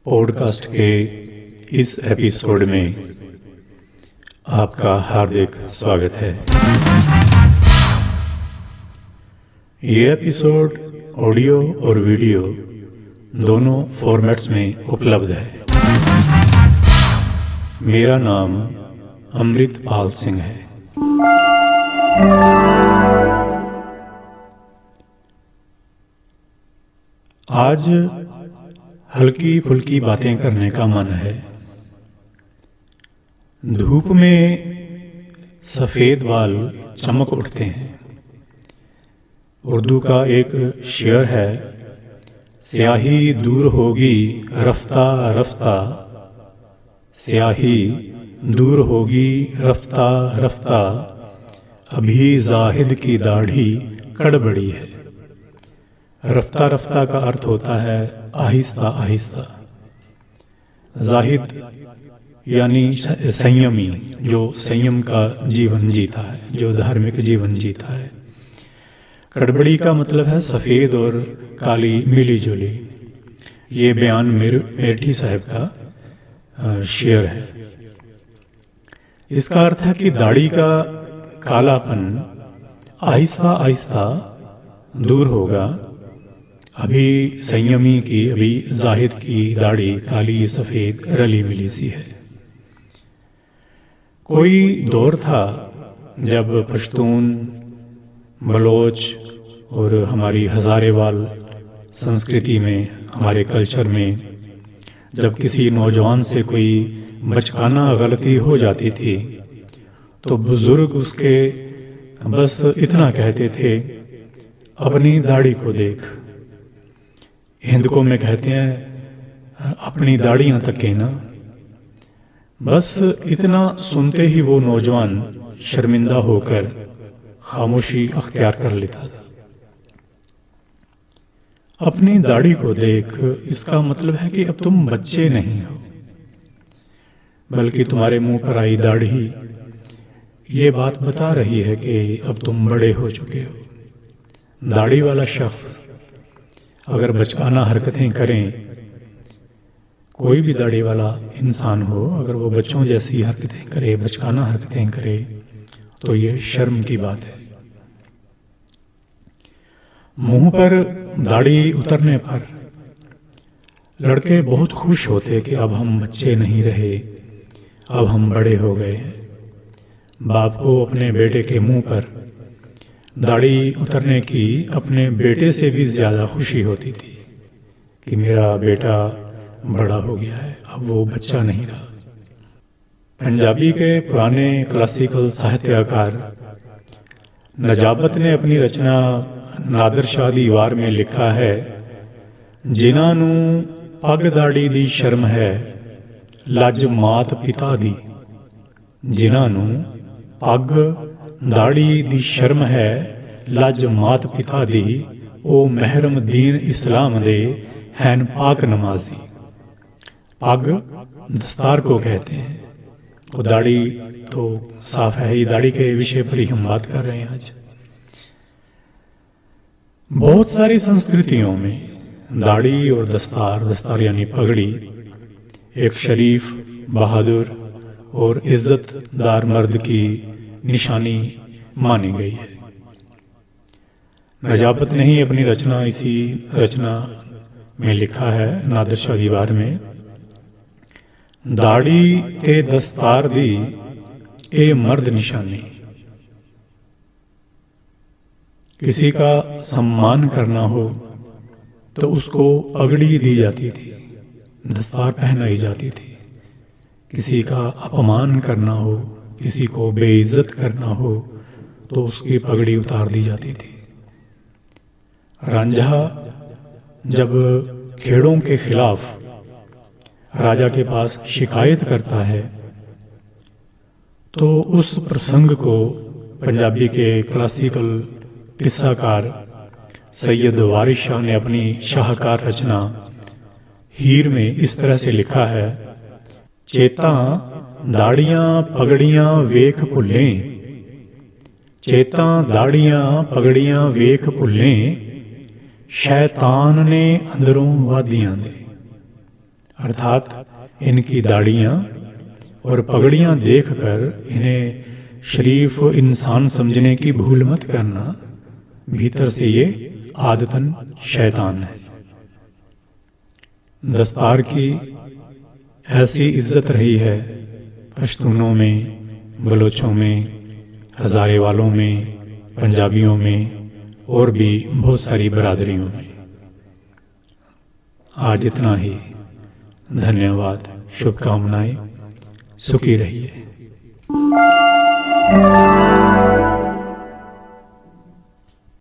Podcast के इस episode में आपका हार्दिक स्वागत है। ये एपिसोड ऑडियो और वीडियो दोनों फॉर्मेट्स में उपलब्ध है। मेरा नाम अमृतपाल सिंह है। आज हल्की फुल्की बातें करने का मन है। धूप में सफ़ेद बाल चमक उठते हैं। उर्दू का एक शेर है, स्याही दूर होगी रफ्ता रफ्ता, स्याही दूर होगी रफ्ता रफ्ता, अभी जाहिद की दाढ़ी कड़बड़ी है। रफ्ता रफ्ता का अर्थ होता है आहिस्ता आहिस्ता। जाहिद यानी संयमी, जो संयम का जीवन जीता है, जो धार्मिक जीवन जीता है। कड़बड़ी का मतलब है सफ़ेद और काली मिली जुली। ये बयान मेरठी साहब का शेर है। इसका अर्थ है कि दाढ़ी का कालापन आहिस्ता आहिस्ता दूर होगा। अभी संयमी की, अभी जाहिद की दाढ़ी काली सफ़ेद रली मिली सी है। कोई दौर था जब पश्तून, बलोच और हमारी हज़ारेवाल संस्कृति में, हमारे कल्चर में, जब किसी नौजवान से कोई बचकाना गलती हो जाती थी तो बुज़ुर्ग उसके बस इतना कहते थे, अपनी दाढ़ी को देख। हिंदुओं में कहते हैं अपनी दाढ़ियाँ तके ना। बस इतना सुनते ही वो नौजवान शर्मिंदा होकर खामोशी अख्तियार कर लेता था। अपनी दाढ़ी को देख, इसका मतलब है कि अब तुम बच्चे नहीं हो, बल्कि तुम्हारे मुंह पर आई दाढ़ी ये बात बता रही है कि अब तुम बड़े हो चुके हो। दाढ़ी वाला शख्स अगर बचकाना हरकतें करें, कोई भी दाढ़ी वाला इंसान हो, अगर वो बच्चों जैसी हरकतें करे, बचकाना हरकतें करे, तो ये शर्म की बात है। मुंह पर दाढ़ी उतरने पर लड़के बहुत खुश होते कि अब हम बच्चे नहीं रहे, अब हम बड़े हो गए हैं। बाप को अपने बेटे के मुंह पर दाढ़ी उतरने की अपने बेटे से भी ज़्यादा खुशी होती थी कि मेरा बेटा बड़ा हो गया है, अब वो बच्चा नहीं रहा। पंजाबी के पुराने क्लासिकल साहित्यकार नजाबत ने अपनी रचना नादर शाह दी वार में लिखा है, जिन्हां नूं पग दाढ़ी दी शर्म है, लज मात पिता दी। जिन्हां नूं पग दाढ़ी दी शर्म है, लज मात पिता दी, ओ महरम दीन इस्लाम दे हैन पाक नमाजी। पग दस्तार को कहते हैं। वो दाढ़ी तो साफ है ही, दाढ़ी के विषय पर ही हम बात कर रहे हैं आज। बहुत सारी संस्कृतियों में दाढ़ी और दस्तार, दस्तार यानी पगड़ी, एक शरीफ, बहादुर और इज्जतदार मर्द की निशानी मानी गई है। नजाबत ने ही अपनी रचना, इसी रचना में लिखा है नादर शाह दी वार में, दाढ़ी ते दस्तार दी ए मर्द निशानी। किसी का सम्मान करना हो तो उसको पगड़ी दी जाती थी, दस्तार पहनाई जाती थी। किसी का अपमान करना हो, किसी को बेइज्जत करना हो तो उसकी पगड़ी उतार दी जाती थी। रांझा जब खेड़ों के खिलाफ राजा के पास शिकायत करता है तो उस प्रसंग को पंजाबी के क्लासिकल किस्साकार सैयद वारिस शाह ने अपनी शाहकार रचना हीर में इस तरह से लिखा है, चेता दाड़ियां पगड़ियां वेख भुल्लें, चेता दाड़ियां पगड़ियां वेख भुल्लें, शैतान ने अंदरों वादियां दे। अर्थात इनकी दाढ़ियाँ और पगड़ियाँ देखकर इन्हें शरीफ इंसान समझने की भूल मत करना, भीतर से ये आदतन शैतान है। दस्तार की ऐसी इज्जत रही है पश्तूनों में, बलोचों में, हज़ारे वालों में, पंजाबियों में और भी बहुत सारी बरादरियों में। आज इतना ही। धन्यवाद, शुभकामनाएं, सुखी रहिए।